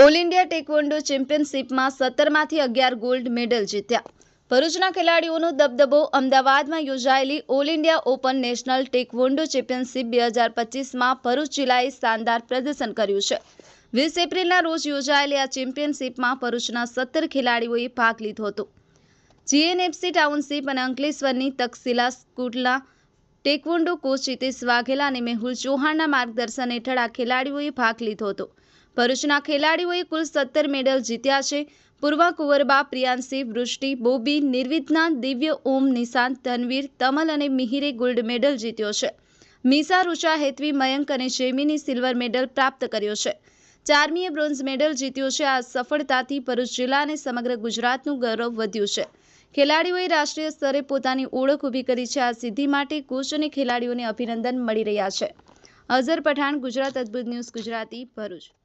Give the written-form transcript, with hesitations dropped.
All India taekwondo ચેમ્પિયનશિપમાં 17માંથી 11 gold medal જીત્યા। ભરૂચના ખેલાડીઓનો દબદબો। અમદાવાદમાં યોજાયેલી all India open national taekwondo championship 2025માં ભરૂચ જિલ્લાએ શાનદાર પ્રદર્શન કર્યું છે। 20 એપ્રિલના રોજ યોજાયેલી આ ચેમ્પિયનશિપમાં ભરૂચના 17 ખેલાડીઓએ ભાગ લીધો હતો। જીએનએફસી ટાઉનશીપ અને અંકલેશ્વરની તક્ષશિલા સ્કૂલના ટેકવોન્ડો કોચ હિતેશ વાઘેલા અને મેહુલ ચૌહાણના માર્ગદર્શન હેઠળ આ ખેલાડીઓએ ભાગ લીધો હતો। ભરૂચના ખેલાડીઓએ કુલ 17 મેડલ જીત્યા છે। પૂર્વા કુંવરબા, પ્રિયાંશી, વૃષ્ટિ, બોબી, નિર્વિઘ્ના, દિવ્ય, ઓમ, નિશાંત, તનવીર, તમલ અને મિહિરે ગોલ્ડ મેડલ જીત્યો છે। મીસા, રુચા, હેતવી, મયંક અને જેમીની સિલ્વર મેડલ પ્રાપ્ત કર્યો છે। ચારમીએ બ્રોન્ઝ મેડલ જીત્યો છે। આ સફળતાથી ભરૂચ જિલ્લા અને સમગ્ર ગુજરાતનું ગૌરવ વધ્યું છે। ખેલાડીઓએ રાષ્ટ્રીય સ્તરે પોતાની ઓળખ ઊભી કરી છે। આ સિદ્ધિ માટે કોચ અને ખેલાડીઓને અભિનંદન મળી રહ્યા છે। અઝર પઠાણ, ગુજરાત અદ્ભુત ન્યૂઝ ગુજરાતી, ભરૂચ।